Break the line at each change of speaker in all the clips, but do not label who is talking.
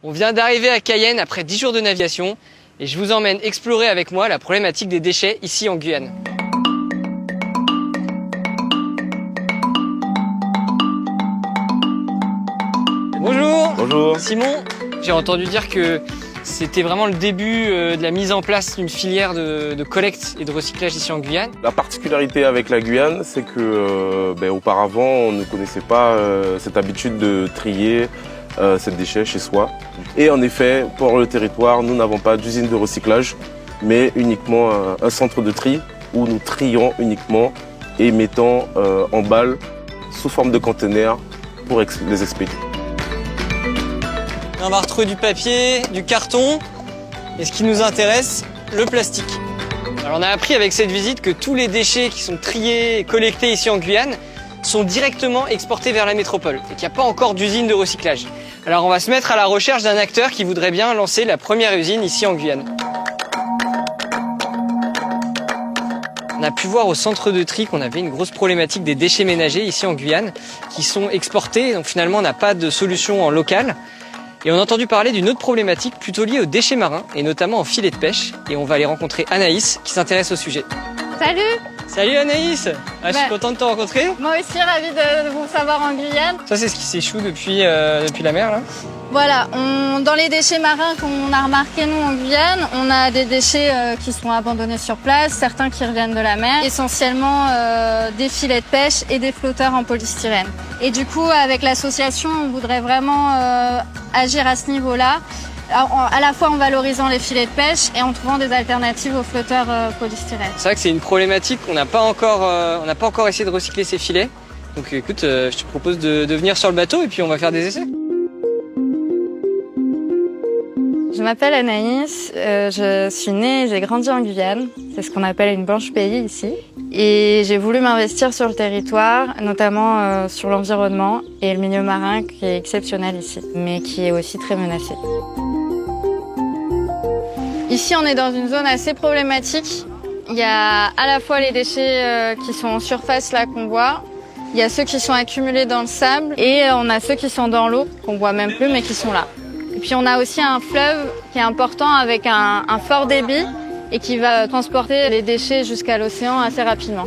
On vient d'arriver à Cayenne après 10 jours de navigation et je vous emmène explorer avec moi la problématique des déchets ici en Guyane. Bonjour.
Bonjour.
Simon, j'ai entendu dire que c'était vraiment le début de la mise en place d'une filière de collecte et de recyclage ici en Guyane.
La particularité avec la Guyane, c'est que auparavant, on ne connaissait pas cette habitude de trier ces déchets chez soi. Et en effet, pour le territoire, nous n'avons pas d'usine de recyclage, mais uniquement un centre de tri où nous trions uniquement et mettons en balle sous forme de conteneurs pour les expédier.
On va retrouver du papier, du carton et ce qui nous intéresse, le plastique. Alors on a appris avec cette visite que tous les déchets qui sont triés et collectés ici en Guyane sont directement exportés vers la métropole et qu'il n'y a pas encore d'usine de recyclage. Alors on va se mettre à la recherche d'un acteur qui voudrait bien lancer la première usine ici en Guyane. On a pu voir au centre de tri qu'on avait une grosse problématique des déchets ménagers ici en Guyane qui sont exportés, donc finalement on n'a pas de solution en local. Et on a entendu parler d'une autre problématique plutôt liée aux déchets marins et notamment aux filets de pêche. Et on va aller rencontrer Anaïs qui s'intéresse au sujet.
Salut!
Salut Anaïs! Je suis content de te rencontrer.
Moi aussi, ravie de vous savoir en Guyane.
Ça c'est ce qui s'échoue depuis la mer là.
Voilà, dans les déchets marins qu'on a remarqué nous en Guyane, on a des déchets qui sont abandonnés sur place, certains qui reviennent de la mer, essentiellement des filets de pêche et des flotteurs en polystyrène. Et du coup, avec l'association, on voudrait vraiment agir à ce niveau-là, à la fois en valorisant les filets de pêche et en trouvant des alternatives aux flotteurs polystyrène.
C'est vrai que c'est une problématique qu'on n'a pas encore essayé de recycler ces filets. Donc écoute, je te propose de venir sur le bateau et puis on va faire des essais.
Je m'appelle Anaïs, je suis née et j'ai grandi en Guyane. C'est ce qu'on appelle une blanche pays ici. Et j'ai voulu m'investir sur le territoire, notamment sur l'environnement et le milieu marin qui est exceptionnel ici, mais qui est aussi très menacé. Ici, on est dans une zone assez problématique. Il y a à la fois les déchets qui sont en surface là qu'on voit, il y a ceux qui sont accumulés dans le sable et on a ceux qui sont dans l'eau qu'on voit même plus mais qui sont là. Et puis on a aussi un fleuve qui est important avec un fort débit et qui va transporter les déchets jusqu'à l'océan assez rapidement.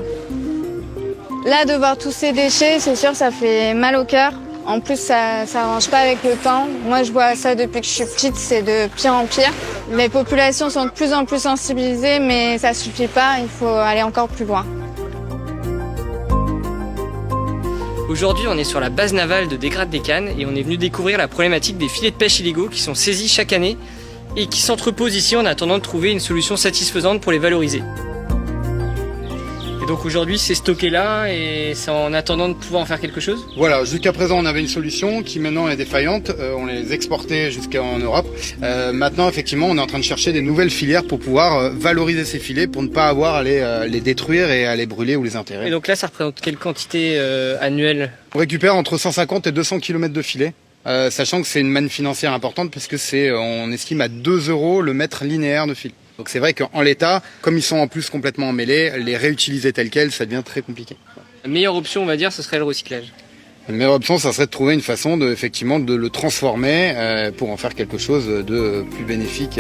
Là, de voir tous ces déchets, c'est sûr, ça fait mal au cœur. En plus, ça s'arrange pas avec le temps. Moi, je vois ça depuis que je suis petite, c'est de pire en pire. Les populations sont de plus en plus sensibilisées, mais ça suffit pas, il faut aller encore plus loin.
Aujourd'hui, on est sur la base navale de Dégrade-des-Cannes et on est venu découvrir la problématique des filets de pêche illégaux qui sont saisis chaque année et qui s'entreposent ici en attendant de trouver une solution satisfaisante pour les valoriser. Et donc aujourd'hui, c'est stocké là et c'est en attendant de pouvoir en faire quelque chose?
Voilà, jusqu'à présent, on avait une solution qui maintenant est défaillante. On les exportait jusqu'en Europe. Maintenant, effectivement, on est en train de chercher des nouvelles filières pour pouvoir valoriser ces filets pour ne pas avoir à les détruire et à les brûler ou les enterrer.
Et donc là, ça représente quelle quantité annuelle?
On récupère entre 150 et 200 km de filets. Sachant que c'est une manne financière importante puisque on estime à 2 € le mètre linéaire de fil. Donc c'est vrai qu'en l'état, comme ils sont en plus complètement emmêlés, les réutiliser tels quels, ça devient très compliqué.
La meilleure option, on va dire, ce serait le recyclage.
La meilleure option, ça serait de trouver une façon de le transformer pour en faire quelque chose de plus bénéfique.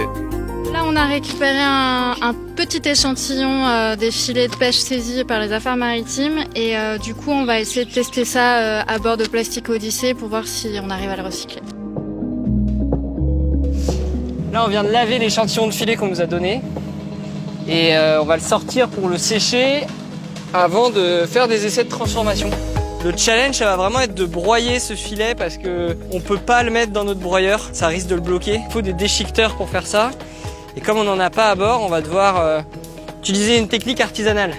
Là, on a récupéré un petit échantillon des filets de pêche saisis par les affaires maritimes et du coup, on va essayer de tester ça à bord de Plastic Odyssey pour voir si on arrive à le recycler.
Là, on vient de laver l'échantillon de filet qu'on nous a donné et on va le sortir pour le sécher avant de faire des essais de transformation. Le challenge, ça va vraiment être de broyer ce filet parce que on peut pas le mettre dans notre broyeur, ça risque de le bloquer. Il faut des déchiqueteurs pour faire ça. Et comme on n'en a pas à bord, on va devoir utiliser une technique artisanale.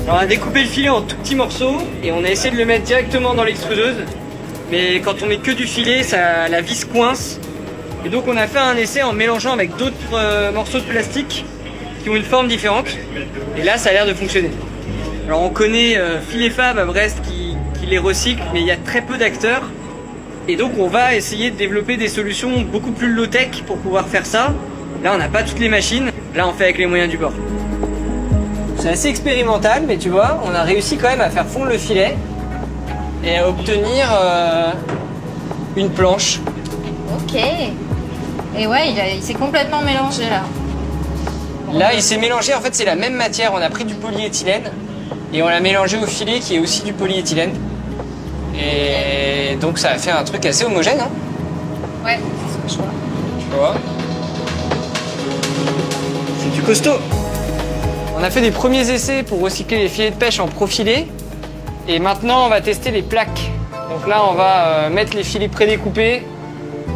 Alors, on a découpé le filet en tout petits morceaux et on a essayé de le mettre directement dans l'extrudeuse. Mais quand on met que du filet, la vis coince. Et donc on a fait un essai en mélangeant avec d'autres morceaux de plastique qui ont une forme différente. Et là, ça a l'air de fonctionner. Alors on connaît Filet Fab à Brest qui les recycle, mais il y a très peu d'acteurs. Et donc on va essayer de développer des solutions beaucoup plus low-tech pour pouvoir faire ça. Là, on n'a pas toutes les machines. Là, on fait avec les moyens du bord. C'est assez expérimental, mais tu vois, on a réussi quand même à faire fondre le filet. et à obtenir une planche.
Ok. Et ouais, il s'est complètement mélangé là.
Là, il s'est mélangé, en fait, c'est la même matière. On a pris du polyéthylène et on l'a mélangé au filet qui est aussi du polyéthylène. Et donc, ça a fait un truc assez homogène. Hein.
Ouais, c'est ce que je vois.
Tu vois ? C'est du costaud. On a fait des premiers essais pour recycler les filets de pêche en profilé. Et maintenant, on va tester les plaques. Donc là, on va mettre les filets prédécoupés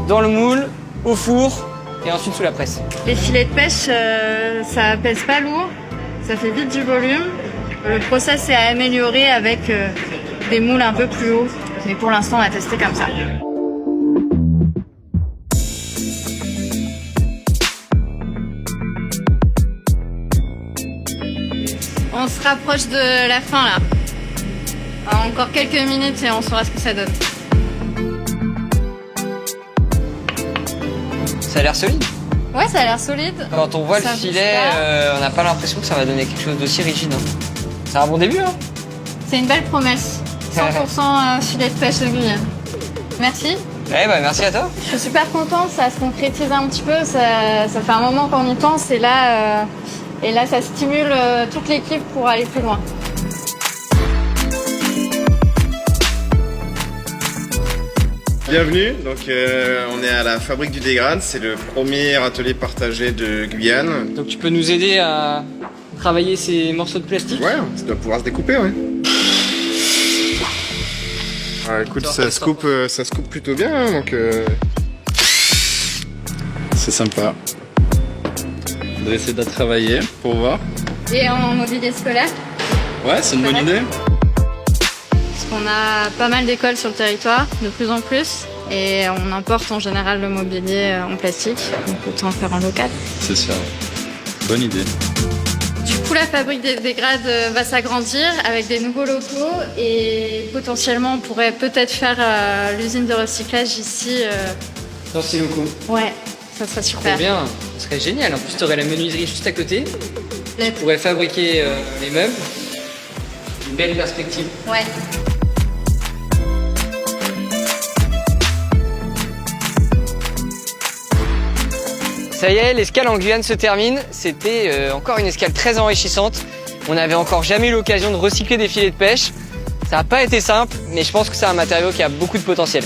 dans le moule, au four et ensuite sous la presse.
Les filets de pêche, ça pèse pas lourd, ça fait vite du volume. Le process est à améliorer avec des moules un peu plus hauts. Mais pour l'instant, on va tester comme ça. On se rapproche de la fin là. Encore quelques minutes et on saura ce que ça donne.
Ça a l'air solide.
Ouais, ça a l'air solide.
Quand on voit
Ça
le
bouge
filet, on n'a pas l'impression que ça va donner quelque chose d'aussi rigide. Hein. C'est un bon début. Hein.
C'est une belle promesse. 100% filet de pêche de Guyane. Merci.
Ouais, bah, merci à toi.
Je suis super contente, ça se concrétise un petit peu. Ça fait un moment qu'on y pense et là, ça stimule toute l'équipe pour aller plus loin.
Bienvenue, donc on est à la Fabrique du Dégrade, c'est le premier atelier partagé de Guyane.
Donc tu peux nous aider à travailler ces morceaux de plastique?
Ouais, ça doit pouvoir se découper, ouais. Ah, écoute, ça se coupe plutôt bien, hein, donc
c'est sympa. Faudrait essayer de travailler pour voir.
Et en mobilier scolaire,
Ouais, c'est une bonne idée.
parce qu'on a pas mal d'écoles sur le territoire, de plus en plus. Et on importe en général le mobilier en plastique, donc autant faire en local.
C'est sûr. Bonne idée.
Du coup, la fabrique des dégrades va s'agrandir avec des nouveaux locaux et potentiellement on pourrait peut-être faire l'usine de recyclage ici.
Dans ces locaux.
Ouais, ça serait
Trop
super.
bien. Ce serait génial. En plus, tu aurais la menuiserie juste à côté.
Les-
Tu pourrais fabriquer les meubles. Une belle perspective.
Ouais.
Ça y est, l'escale en Guyane se termine. C'était encore une escale très enrichissante. On n'avait encore jamais eu l'occasion de recycler des filets de pêche. Ça n'a pas été simple, mais je pense que c'est un matériau qui a beaucoup de potentiel.